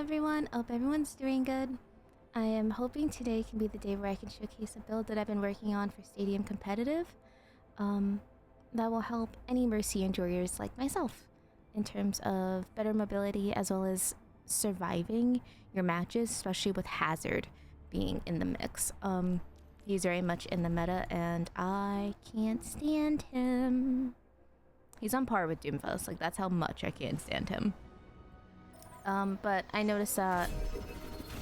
everyone, hope everyone's doing good. I am hoping today can be the day where I can showcase a build that I've been working on for Stadium Competitive that will help any Mercy enjoyers like myself in terms of better mobility as well as surviving your matches, especially with Hazard being in the mix. He's very much in the meta and I can't stand him. He's on par with Doomfist, like that's how much I can't stand him. But I noticed that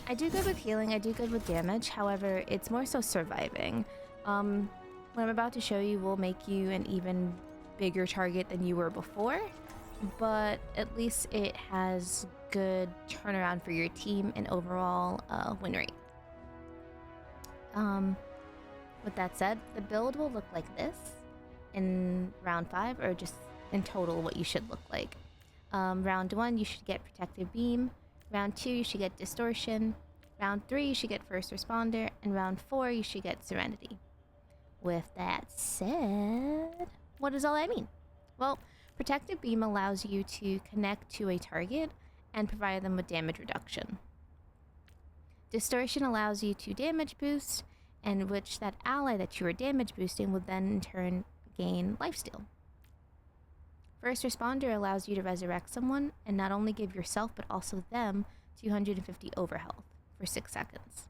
I do good with healing, I do good with damage, however, it's more so surviving. What I'm about to show you will make you an even bigger target than you were before, but at least it has good turnaround for your team and overall win rate. With that said, the build will look like this in round 5, or just in total what you should look like. Round 1, you should get Protective Beam. Round 2, you should get Distortion. Round 3, you should get First Responder. And round 4, you should get Serenity. With that said, what does all that mean? Well, Protective Beam allows you to connect to a target and provide them with damage reduction. Distortion allows you to damage boost, and which that ally that you are damage boosting will then in turn gain lifesteal. First Responder allows you to resurrect someone and not only give yourself but also them 250 overhealth for 6 seconds.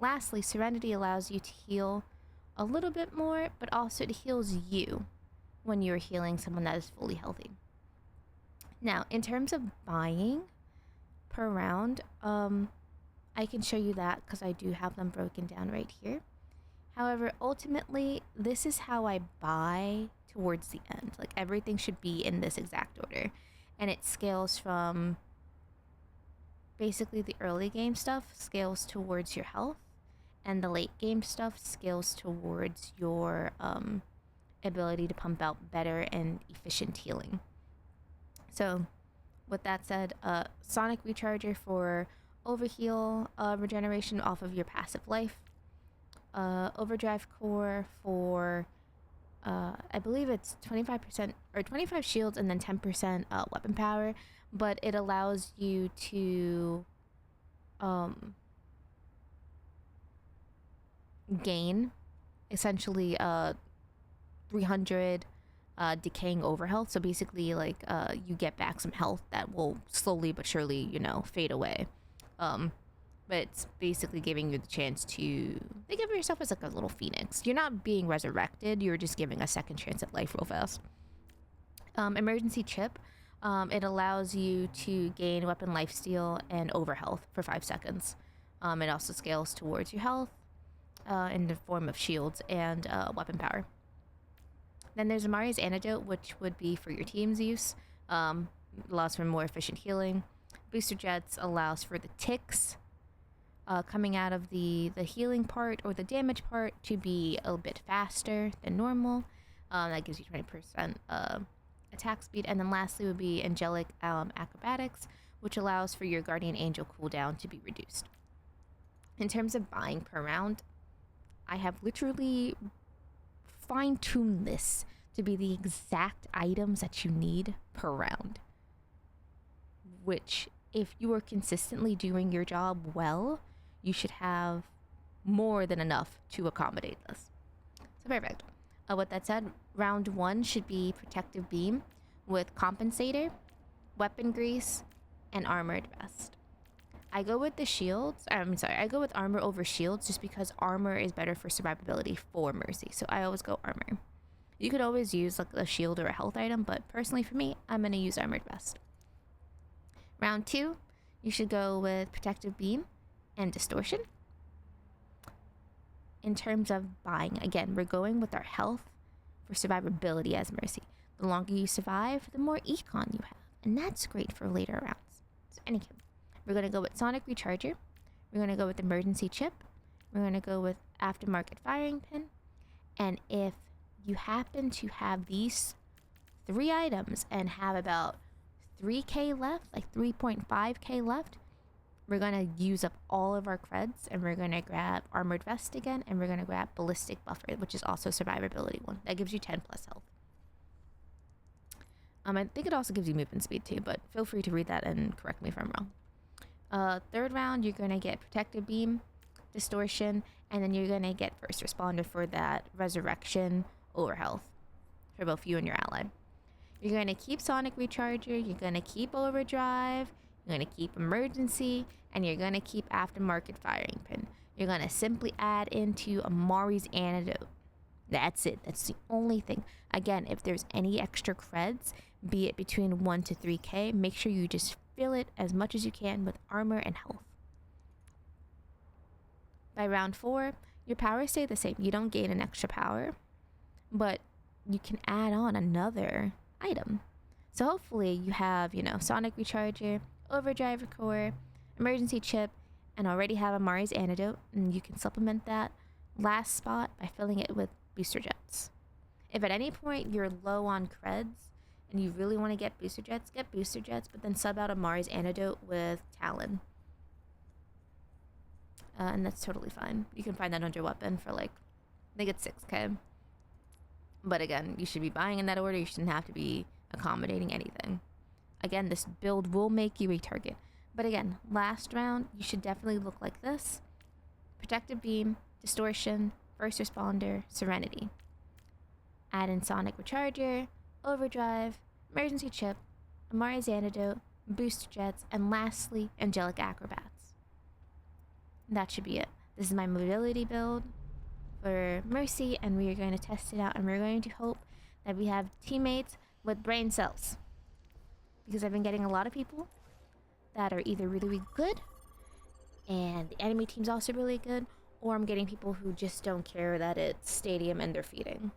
Lastly, Serenity allows you to heal a little bit more, but also it heals you when you're healing someone that is fully healthy. Now, in terms of buying per round, I can show you that because I do have them broken down right here. However, ultimately, this is how I buy towards the end. Like, everything should be in this exact order. And it scales from basically the early game stuff scales towards your health, and the late game stuff scales towards your ability to pump out better and efficient healing. So, with that said, Sonic Recharger for overheal regeneration off of your passive life. Overdrive Core for I believe it's 25% or 25 shields and then 10% weapon power, but it allows you to gain essentially 300 decaying overhealth. So basically, like you get back some health that will slowly but surely, fade away. But it's basically giving you the chance to think of yourself as like a little phoenix. You're not being resurrected, you're just giving a second chance at life real fast. Emergency Chip, it allows you to gain weapon lifesteal and overhealth for 5 seconds. It also scales towards your health in the form of shields and weapon power. Then there's Amari's Antidote, which would be for your team's use. Allows for more efficient healing. Booster Jets allows for the ticks coming out of the healing part or the damage part to be a bit faster than normal. That gives you 20% attack speed. And then lastly would be Angelic Acrobatics, which allows for your Guardian Angel cooldown to be reduced. In terms of buying per round, I have literally fine-tuned this to be the exact items that you need per round, which if you are consistently doing your job well, you should have more than enough to accommodate this. So perfect. With that said, round 1 should be Protective Beam with Compensator, Weapon Grease, and Armored Vest. I go with the shields. I go with armor over shields just because armor is better for survivability for Mercy. So I always go armor. You could always use like a shield or a health item, but personally for me, I'm going to use Armored Vest. Round 2, you should go with Protective Beam and Distortion. In terms of buying, again, we're going with our health for survivability as Mercy. The longer you survive, the more econ you have, and that's great for later rounds. So anywho, we're going to go with Sonic Recharger, we're going to go with Emergency Chip, we're going to go with Aftermarket Firing Pin, and if you happen to have these 3 items and have about 3k left, like 3.5k left, we're going to use up all of our creds and we're going to grab Armored Vest again, and we're going to grab Ballistic Buffer, which is also survivability one. That gives you 10 plus health. I think it also gives you movement speed too, but feel free to read that and correct me if I'm wrong. Third round, you're gonna get protective beam, distortion, and then you're gonna get first responder for that resurrection over health for both you and your ally. You're gonna keep sonic recharger, you're gonna keep overdrive, you're gonna keep emergency, and you're gonna keep aftermarket firing pin. You're gonna simply add into Amari's antidote. That's it. That's the only thing. Again, if there's any extra creds, be it between 1 to 3k, make sure you just fill it as much as you can with armor and health. By round 4, your powers stay the same. You don't gain an extra power, but you can add on another item. So hopefully you have, sonic recharger, overdrive core, emergency chip, and already have Amari's antidote, and you can supplement that last spot by filling it with booster jets. If at any point you're low on creds and you really want to get booster jets, but then sub out Amari's antidote with Talon. And that's totally fine. You can find that under weapon for I think it's 6k. But again, you should be buying in that order. You shouldn't have to be accommodating anything. Again, this build will make you a target. But again, last round, you should definitely look like this. Protective beam, distortion, first responder, serenity. Add in sonic recharger, overdrive, emergency chip, Amari's antidote, booster jets, and lastly, angelic acrobats. That should be it. This is my mobility build for Mercy, and we are going to test it out, and we're going to hope that we have teammates with brain cells. Because I've been getting a lot of people that are either really, really good, and the enemy team's also really good, or I'm getting people who just don't care that it's stadium and they're feeding.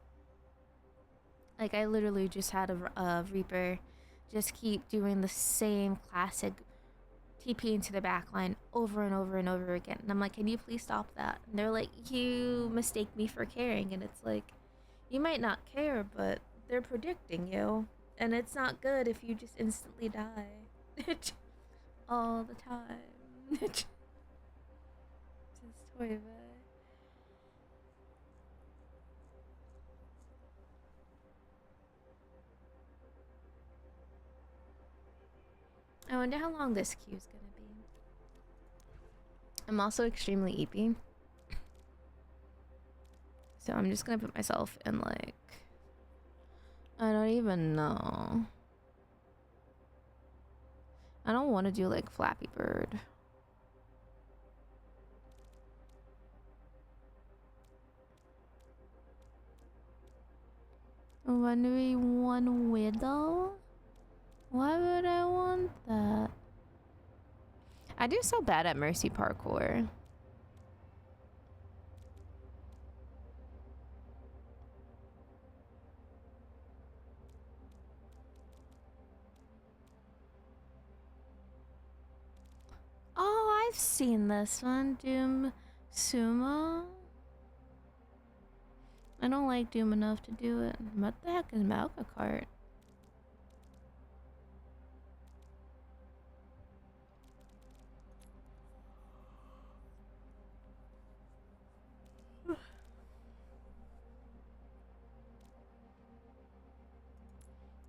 I literally just had a Reaper just keep doing the same classic TP into the backline over and over and over again. And I'm like, can you please stop that? And they're like, you mistake me for caring. And it's like, you might not care, but they're predicting you. And it's not good if you just instantly die. All the time. Just toy bag. I wonder how long this queue is gonna be. I'm also extremely EP. So I'm just gonna put myself in I don't even know. I don't want to do Flappy Bird. When we want Widow? Why would I want that? I do so bad at Mercy parkour. Oh, I've seen this one. Doom Sumo. I don't like Doom enough to do it. What the heck is Malka Cart?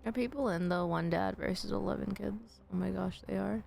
Are people in the one dad versus 11 kids? Oh my gosh, they are.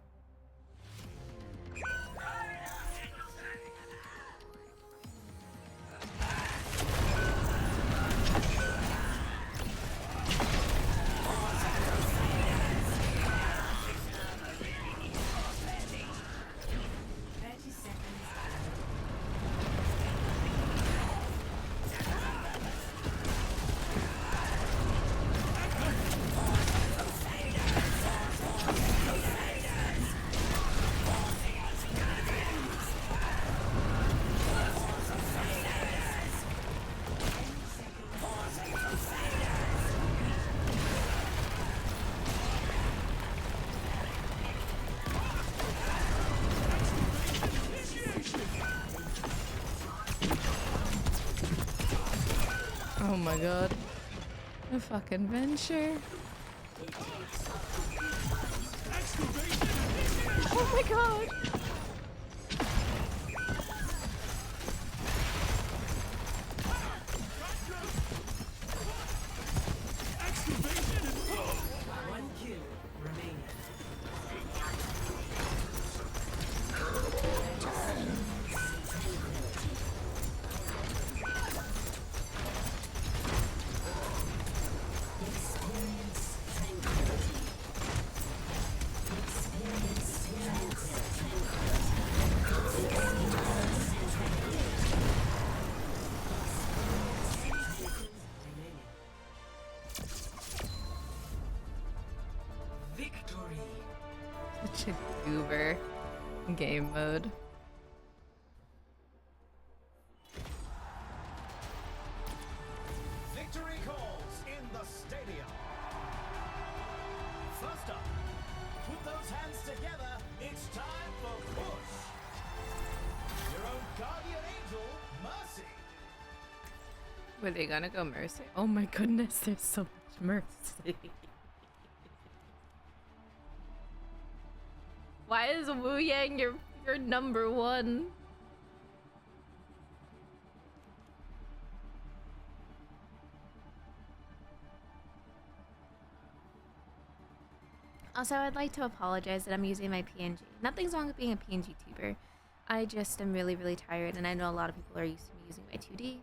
Oh my god. A fucking venture. Oh my god. tuber game mode. Victory calls in the stadium. First up, put those hands together. It's time for push. Your own guardian angel, Mercy. Were they gonna go Mercy? Oh my goodness, there's so much Mercy. Why is Wu Yang your number one? Also, I'd like to apologize that I'm using my PNG. Nothing's wrong with being a PNG tuber. I just am really, really tired, and I know a lot of people are used to me using my 2D.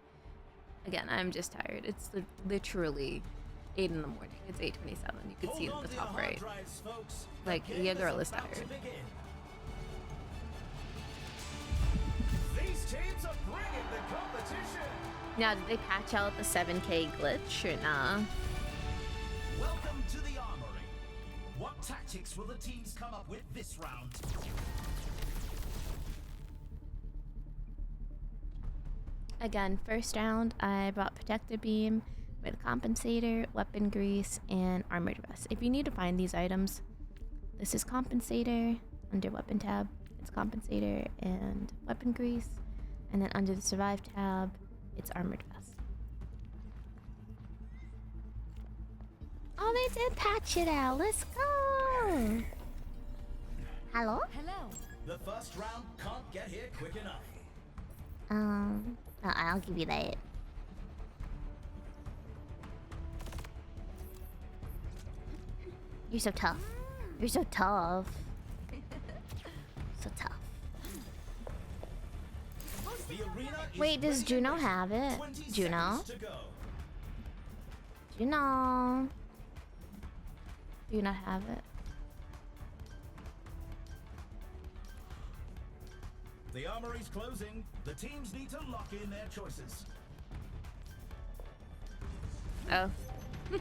Again, I'm just tired. It's literally 8 in the morning. It's 8:27. You can see it at the top right. Like, yeah, girl is tired. These teams are bringing the competition. Now, did they patch out the 7K glitch or nah? Welcome to the armory. What tactics will the teams come up with this round? Again, first round, I brought Protector Beam with Compensator, Weapon Grease, and Armored Vest. If you need to find these items, this is Compensator under Weapon tab. It's Compensator and Weapon Grease. And then under the Survive tab, it's Armored Vest. Oh, they did patch it out. Let's go. Hello? Hello. The first round can't get here quick enough. I'll give you that. You're so tough. You're so tough. So tough. The arena is Wait, does ready to Juno go. have it? 20 Juno? seconds to go. Juno. Do you not have it? The armory's closing. The teams need to lock in their choices. Oh. 3,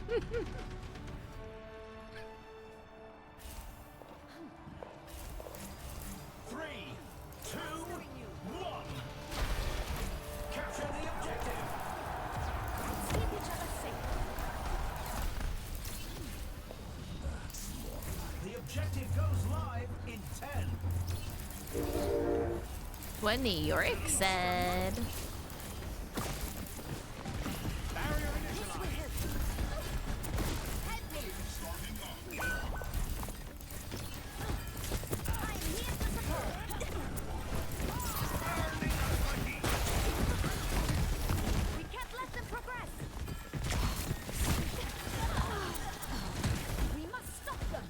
2, 1. Capture the objective. Let's keep each other safe. The objective goes live in 10. What New York said. Barrier initialized. I'm here to support. We can't let them progress. We must stop them.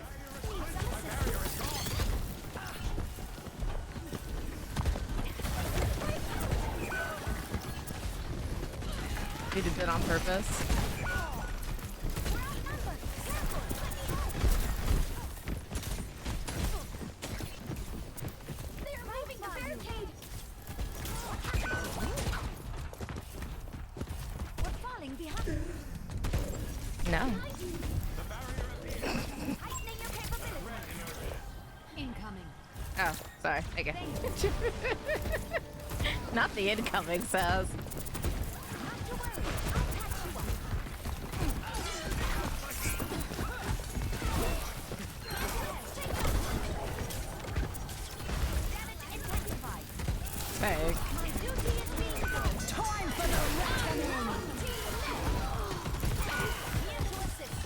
They did it on purpose. They're moving the barricade. We're falling behind. No. Heightening your capability. Incoming. Oh, sorry. Okay. Not the incoming says. Not to worry. I'll patch you up. Damage intensified. Hey. My duty is being done. Time for the reckoning. Here to assist.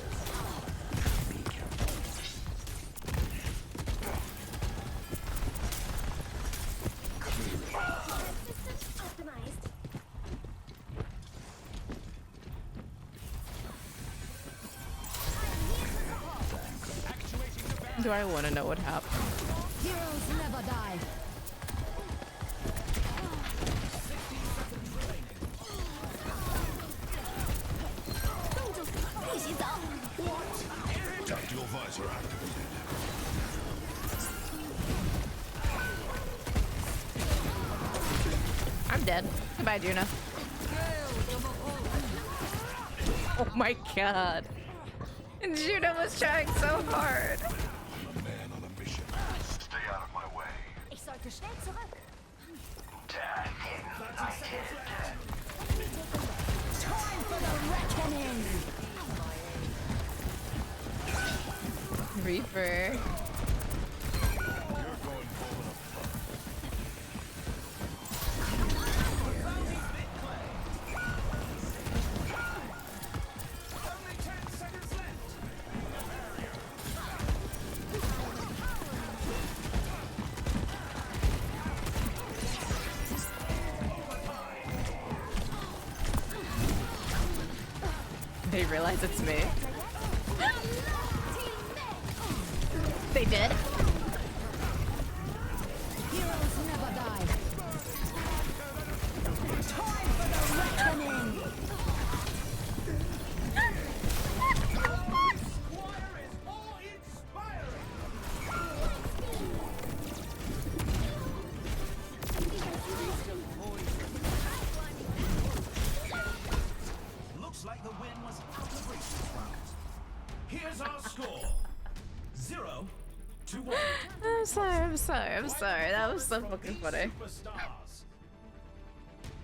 Systems optimized. Do I want to know what happened? Heroes never die. Tactical visor activated. I'm dead. Goodbye, Juno. Oh my god. Juno was trying so hard. A man on a mission. Stay out schnell zurück. 30 seconds left. Time for the reckoning. Reaper. You're going falling apart. Cloudy bit clay. Only 10 seconds left. They realize it's me. They did. Heroes never die. Time for the reckoning. Squire is awe-inspiring. Looks like the win was out of reach this round. Here's our score. 0-1. I'm sorry. That was so fucking funny. Superstars.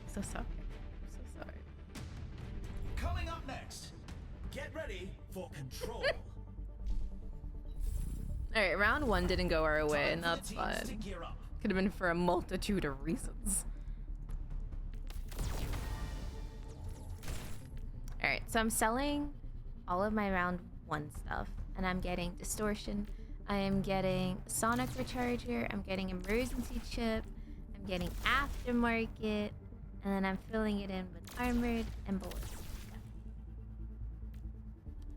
So sorry. I'm so sorry. Coming up next, get ready for control. Alright, round 1 didn't go our way, and Time for that's the teams to fine. gear up. Could have been for a multitude of reasons. Alright, so I'm selling all of my round 1 stuff, and I'm getting distortion. I am getting sonic recharger. I'm getting emergency chip. I'm getting aftermarket, and then I'm filling it in with armored and bullets.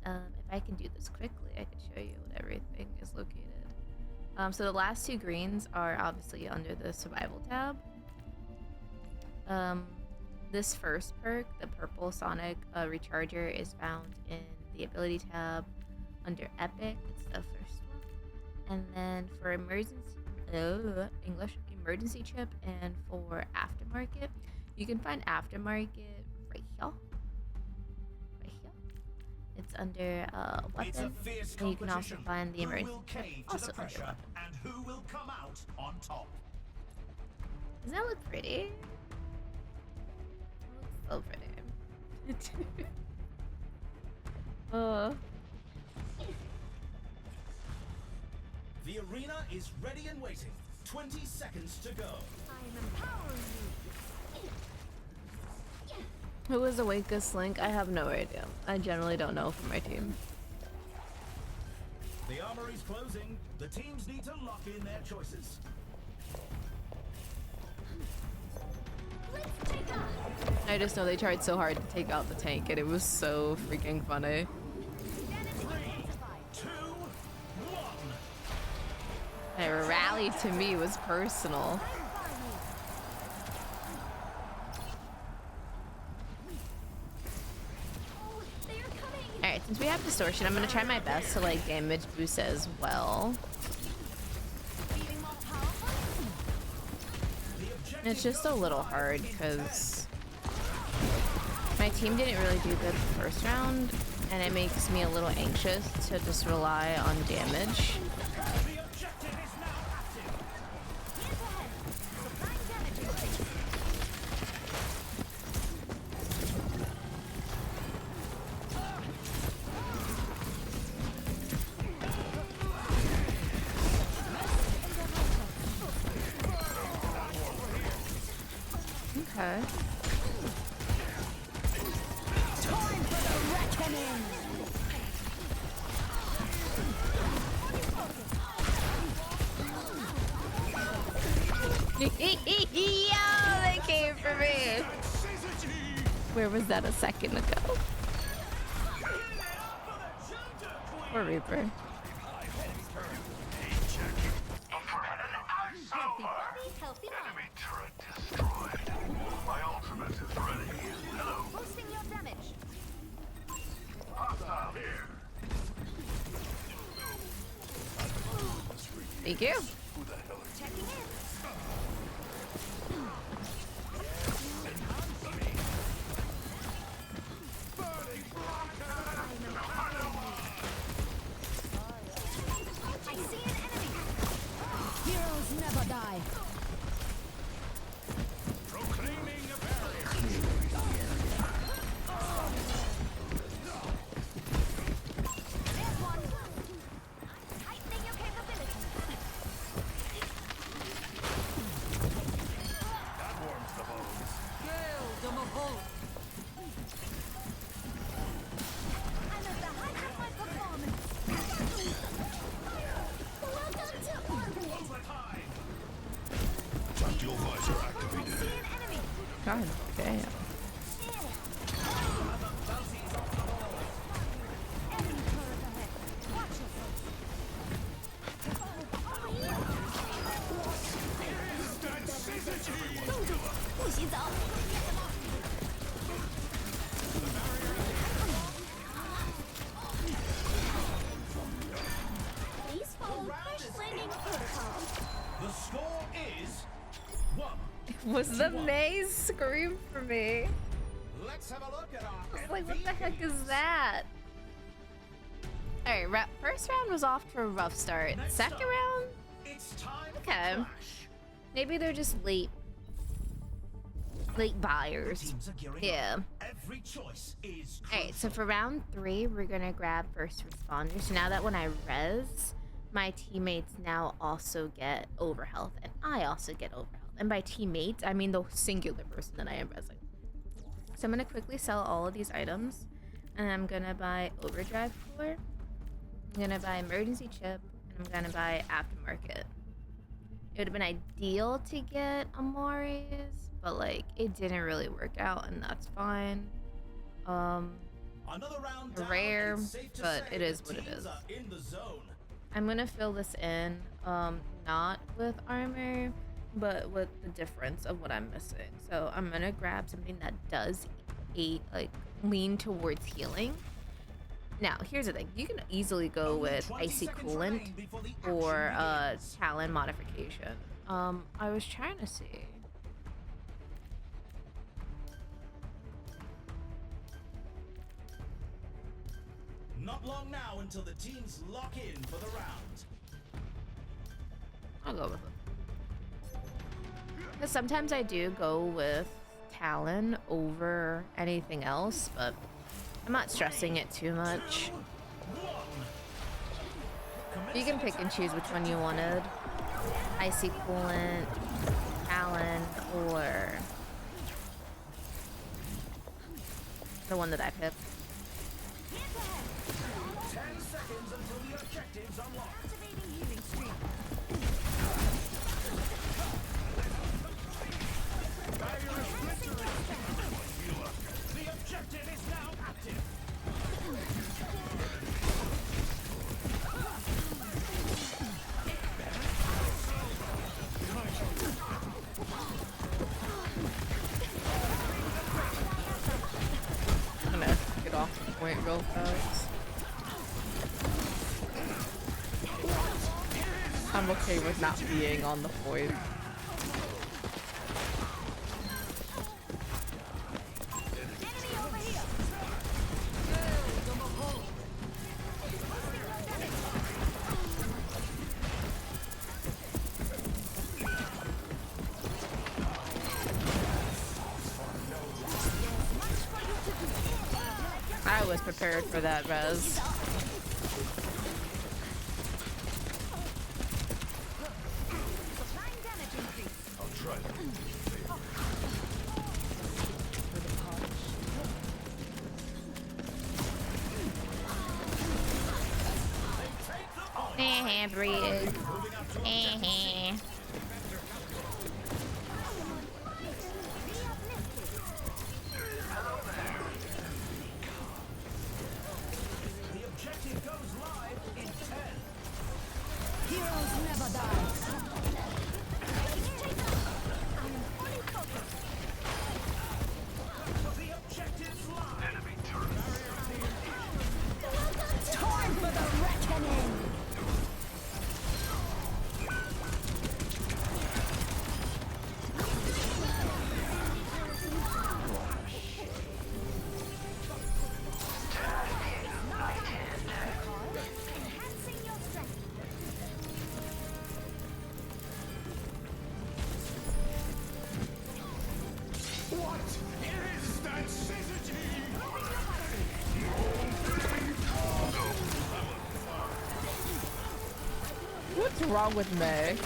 If I can do this quickly, I can show you what everything is located. So the last 2 greens are obviously under the survival tab. This first perk, the purple sonic recharger, is found in the ability tab under epic. It's the first one. And then for emergency chip and for aftermarket, you can find aftermarket right here. It's under It's a weapon, fierce and you can also competition. find the Who will emergency chip cave to also the under pressure, weapon. and who will come out on top? Doesn't that look pretty? It looks so pretty. The arena is ready and waiting. 20 seconds to go. I am empowering you. Who is the weakest link? I have no idea. I generally don't know for my team. The armory's closing. The teams need to lock in their choices. Let's take off. I just know they tried so hard to take out the tank, and it was so freaking funny. Damage intensified. 2, 1. And a rally to me was personal. Oh, they are coming. Alright, since we have distortion, I'm gonna try my best to like damage boost as well. Feeling more powerful? The objective It's just a goes little live hard in 10. because my team didn't really do good the first round, and it makes me a little anxious to just rely on damage. The objective is now active. Hands ahead. Supplying damages. Okay. Time for the reckoning. Yo, they came for me. Where was that a second ago? Poor Reaper. Healthy body, healthy mind. Turret destroyed. My ultimate is ready. Hello. Boosting your damage. Hostile here. Thank you. Who the hell are Checking in. I see an enemy. Heroes never die. Proclaiming a barrier. There's one. Tightening your capabilities. That warms the bones. I'm at the height of my performance. Welcome to orbit. Overtime. Tactical visor activated. See an enemy. God damn. Enemy turret ahead. Watch yourself. Over here. 不洗澡。Please follow crash landing protocol. The score is 1. Was the maze scream for me? Let's have a look at our Like, what the heck is that? Alright, first round was off to a rough start. Second round? It's time Okay. for Clash. Maybe they're just late buyers. Teams are gearing Yeah. up. Every choice is Alright, so for round 3, we're gonna grab first responders. So now that when I res, my teammates now also get overhealth, and I also get overhealth. And by teammates, I mean the singular person that I am resing. So I'm gonna quickly sell all of these items, and I'm gonna buy overdrive core, I'm gonna buy emergency chip, and I'm gonna buy aftermarket. It would have been ideal to get Amores, but like it didn't really work out, and that's fine. Another round down, Rare, and it's safe to but say it is the what it teams is. are in the zone. I'm gonna fill this in, not with armor, but with the difference of what I'm missing. So I'm gonna grab something that does lean towards healing. Now, here's the thing: you can easily go Only with 20 icy seconds coolant remain before the action or begins. talon modification. I was trying to see. Not long now until the teams lock in for the round. I'll go with it. Because sometimes I do go with talon over anything else, but I'm not stressing it too much. 1. You can pick and choose which one you wanted. Icy coolant, talon, or the one that I picked. 10 seconds until the objectives unlock. Activating healing stream. The objective is now active. I'm gonna get off the point real fast. I'm okay with not being on the point. Enemy over here. I was prepared for that, res. Applying damage increase. I'll try that. Breathe. The objective goes live in 10. Heroes never die. I am fully focused. The objective's live. Enemy turret. Time for the reckoning. wrong with May?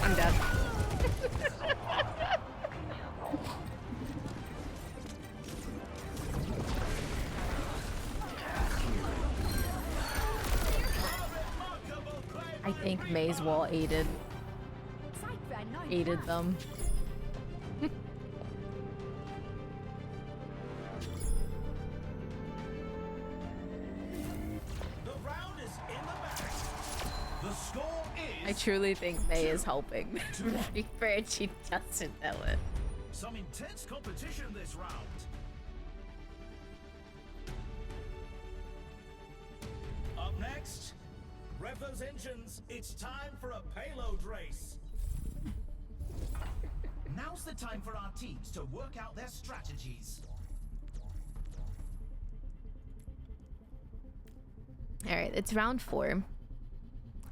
I'm dead. I think May's wall aided them. The round is in the bag. The score I is truly think May is helping. To be fair, she doesn't know it. some intense competition this round. Up next, rev those engines. It's time for a payload race. Now's the time for our teams to work out their strategies. All right, it's round 4.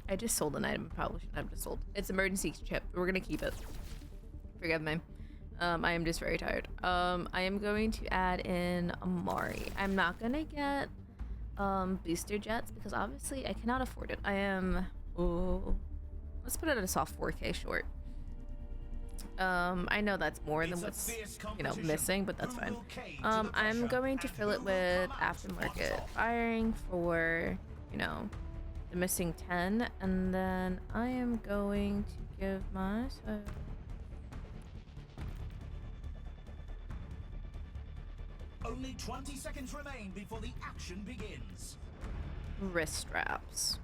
I just sold an item. Probably shouldn't have just sold. It's emergency chip. We're gonna keep it. Forgive me. I am just very tired. I am going to add in Amari. I'm not gonna get booster jets because obviously I cannot afford it. I am. Oh, let's put it at a soft 4K short. I know that's more than what's missing, but that's fine. I'm going to fill it with aftermarket firing for the missing 10, and then I am going to give myself Only 20 seconds remain before the action begins. wrist straps.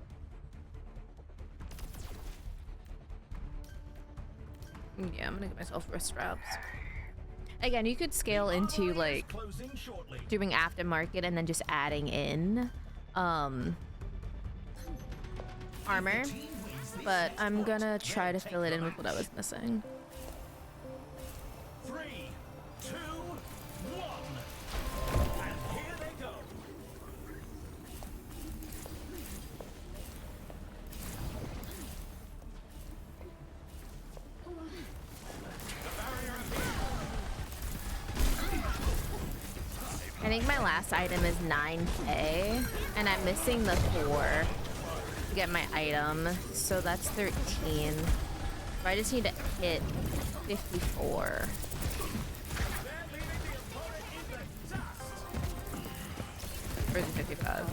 Yeah, I'm gonna get myself wrist straps. Again, you could scale into like Closing shortly. doing aftermarket and then just adding in armor, but I'm gonna try to fill it in with what I was missing. 3, 2, 1. And here they go. I think my last item is 9K, and I'm missing the 4 to get my item, so that's 13. So I just need to hit 54. Or is it 55?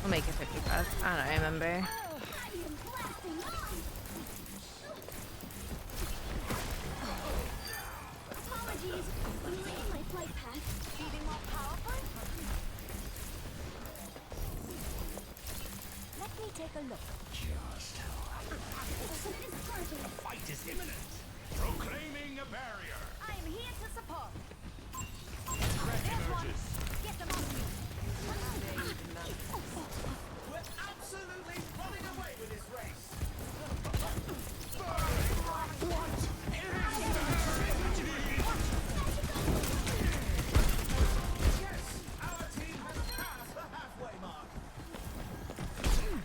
We'll make it 55. I don't remember. Take a look. The fight is imminent. Proclaiming a barrier. I am here to support. Threat emerges. Get them off me. We're absolutely running away with this race. Yes, our team has passed the halfway mark.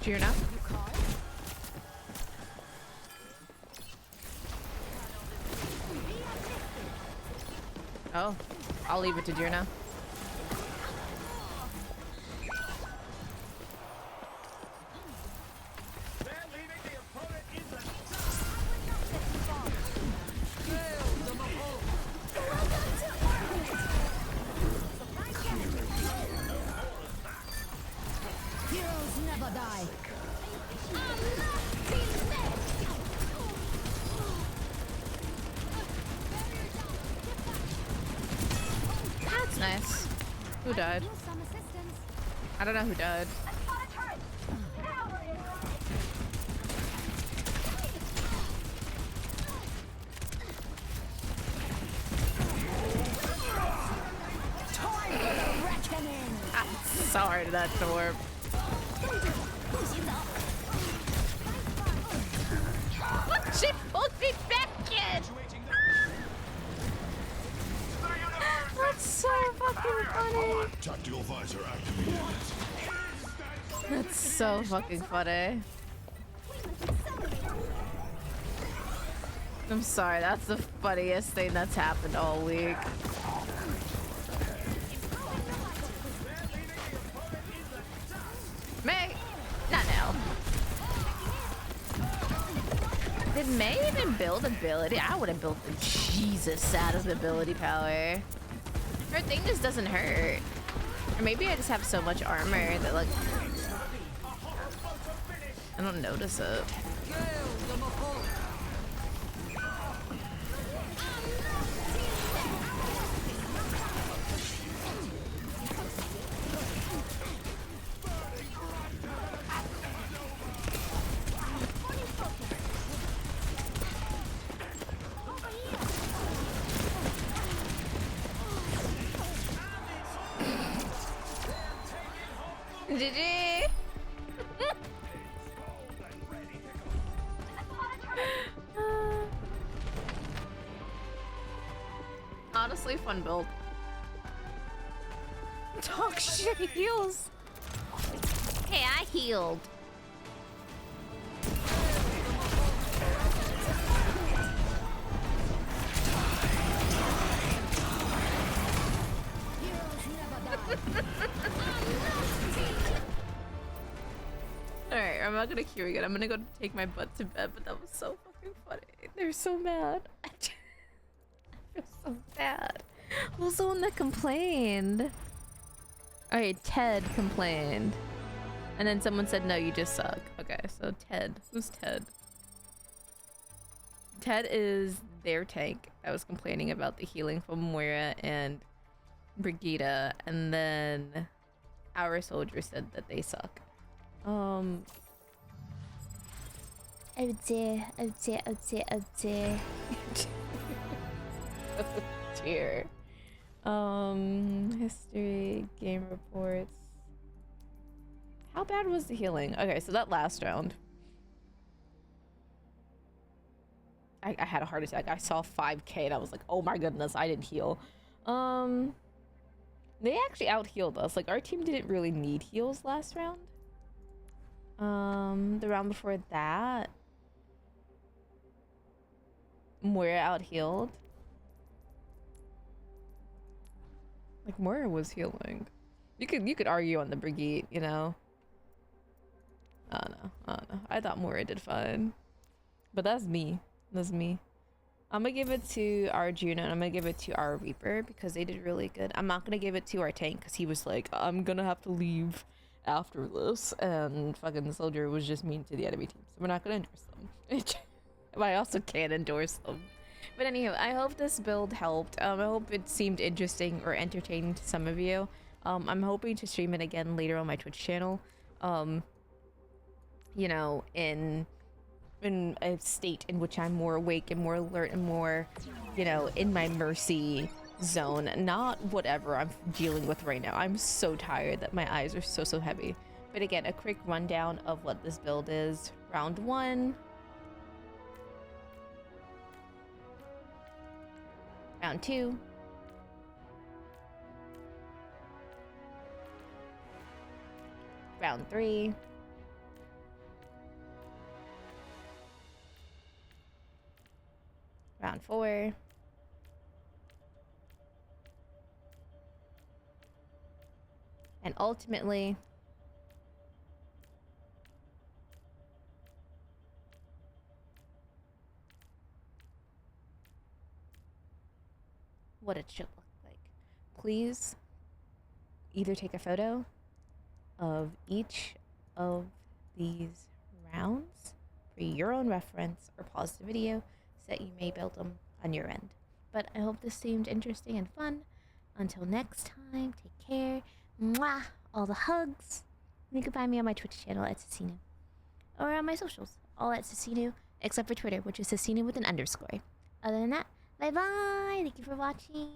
Juna? Oh, I'll leave it to Juna. They're leaving the opponent in the Heroes never die. That's nice. Who died? Some assistance. I don't know who died. So hard that door. What? She Tactical visor activated. That's so fucking funny. I'm sorry, that's the funniest thing that's happened all week. May? Not now. Did May even build ability? I would have built the Jesus out of ability power. Her thing just doesn't hurt. Or maybe I just have so much armor that like I don't notice it. GG! Honestly, fun build. Talk shit, he heals. Hey, I healed. Alright, I'm not gonna queue again. I'm gonna go take my butt to bed, but that was so fucking funny. They're so mad. I feel so bad. Who's the one that complained? Alright, Ted complained. And then someone said, no, you just suck. Okay, so Ted. Who's Ted? Ted is their tank. I was complaining about the healing from Moira and Brigida, and then our soldier said that they suck. I would say. Oh dear. History, game reports. How bad was the healing? Okay, so that last round. I had a heart attack. I saw 5k and I was like, oh my goodness, I didn't heal. They actually out-healed us. Like, our team didn't really need heals last round. The round before that, Moira out-healed. Like, Moira was healing. You could argue on the Brigitte, you know. I don't know. I thought Moira did fine. But that's me. That's me. I'm gonna give it to our Juno and I'm gonna give it to our Reaper because they did really good. I'm not gonna give it to our tank because he was like, I'm gonna have to leave after this, and fucking the soldier was just mean to the enemy team, so we're not gonna endorse them. But I also can't endorse them. But anyhow, I hope this build helped. I hope it seemed interesting or entertaining to some of you. I'm hoping to stream it again later on my Twitch channel. You know, in a state in which I'm more awake and more alert and more, you know, in my mercy zone, not whatever I'm dealing with right now. I'm so tired that my eyes are so heavy. But again, a quick rundown of what this build is. Round 1. Round 2. Round 3. Round 4. And ultimately, what it should look like. Please either take a photo of each of these rounds for your own reference or pause the video so that you may build them on your end. But I hope this seemed interesting and fun. Until next time, take care. Mwah! All the hugs. You can find me on my Twitch channel at sassinu, or on my socials, all at sassinu, except for Twitter, which is sassinu with an underscore. Other than that, bye bye. Thank you for watching.